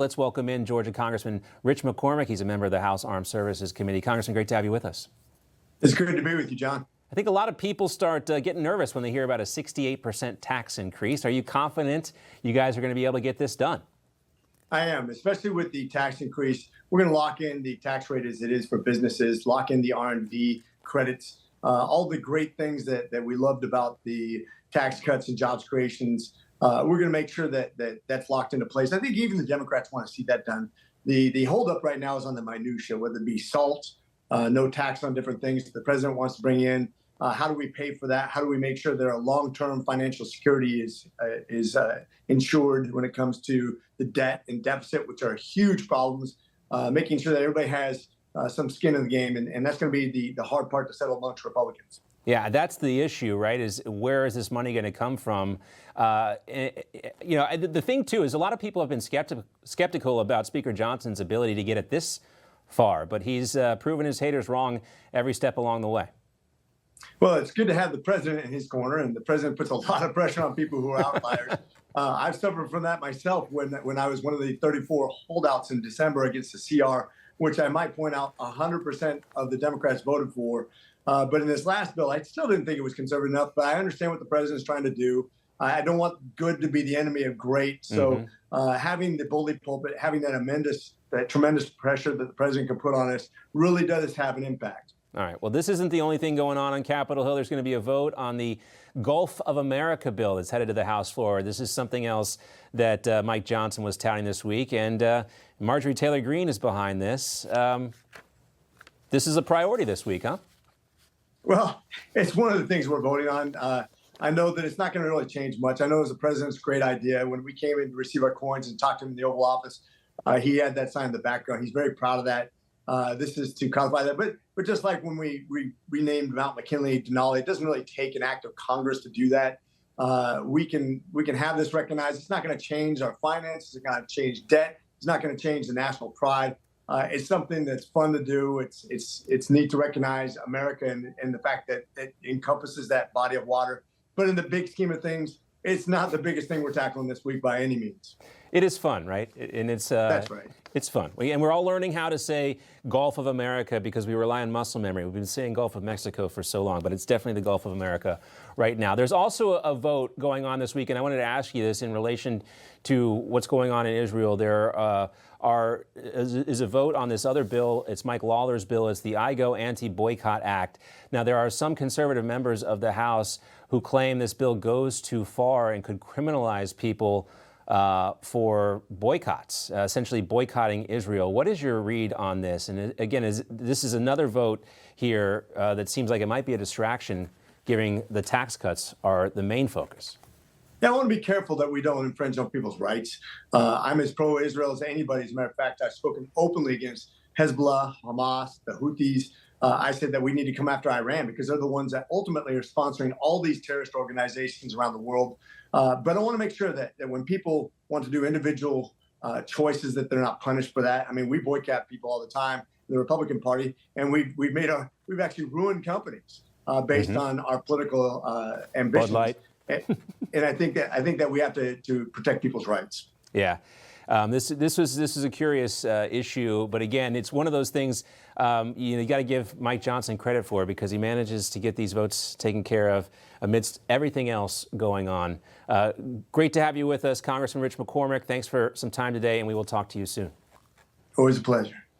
Let's welcome in Georgia Congressman Rich McCormick. He's a member of the House Armed Services Committee. Congressman, great to have you with us. It's good to be with you, John. I think a lot of people start getting nervous when they hear about a 68% tax increase. Are you confident you guys are going to be able to get this done? I am, especially with the tax increase. We're going to lock in the tax rate as it is for businesses, lock in the R&D credits, all the great things that we loved about the tax cuts and jobs creations. We're going to make sure that that's locked into place. I think even the Democrats want to see that done. The holdup right now is on the minutia, whether it be salt, no tax on different things that the president wants to bring in. How do we pay for that? How do we make sure that our long-term financial security is ensured when it comes to the debt and deficit, which are huge problems, making sure that everybody has some skin in the game. And that's going to be the hard part to settle amongst Republicans. Yeah, that's the issue, right, is where is this money going to come from? The thing, too, is a lot of people have been skeptical about Speaker Johnson's ability to get it this far, but he's proven his haters wrong every step along the way. Well, it's good to have the president in his corner, and the president puts a lot of pressure on people who are outliers. I've suffered from that myself when I was one of the 34 holdouts in December against the CR, which I might point out 100% of the Democrats voted for. But in this last bill, I still didn't think it was conservative enough, but I understand what the president's trying to do. I don't want good to be the enemy of great. So having the bully pulpit, having that tremendous pressure that the president can put on us really does have an impact. All right. Well, this isn't the only thing going on Capitol Hill. There's going to be a vote on the Gulf of America bill that's headed to the House floor. This is something else that Mike Johnson was touting this week, and Marjorie Taylor Greene is behind this. This is a priority this week, huh? Well, it's one of the things we're voting on. I know that it's not going to really change much. I know it was the president's great idea. When we came in to receive our coins and talked to him in the Oval Office, he had that sign in the background. He's very proud of that. This is to codify that. But just like when we renamed Mount McKinley Denali, it doesn't really take an act of Congress to do that. We can have this recognized. It's not going to change our finances. It's not going to change debt. It's not going to change the national pride. It's something that's fun to do. It's neat to recognize America and the fact that it encompasses that body of water. But in the big scheme of things, it's not the biggest thing we're tackling this week by any means. It is fun, right? And it's that's right. It's fun. And we're all learning how to say Gulf of America because we rely on muscle memory. We've been saying Gulf of Mexico for so long, but it's definitely the Gulf of America right now. There's also a vote going on this week, and I wanted to ask you this in relation to what's going on in Israel. There is a vote on this other bill. It's Mike Lawler's bill. It's the IGO Anti-Boycott Act. Now, there are some conservative members of the House who claim this bill goes too far and could criminalize people for boycotts, essentially boycotting Israel. What is your read on this? And again, this is another vote here that seems like it might be a distraction, given the tax cuts are the main focus. Yeah, I want to be careful that we don't infringe on people's rights. I'm as pro-Israel as anybody. As a matter of fact, I've spoken openly against Hezbollah, Hamas, the Houthis. I said that we need to come after Iran because they're the ones that ultimately are sponsoring all these terrorist organizations around the world. But I want to make sure that when people want to do individual choices, that they're not punished for that. I mean, we boycott people all the time in the Republican Party, and we've actually ruined companies based on our political ambitions. Bud Light. And I think that we have to protect people's rights. Yeah. This is a curious issue, but again, it's one of those things you got to give Mike Johnson credit for because he manages to get these votes taken care of amidst everything else going on. Great to have you with us, Congressman Rich McCormick. Thanks for some time today, and we will talk to you soon. Always a pleasure.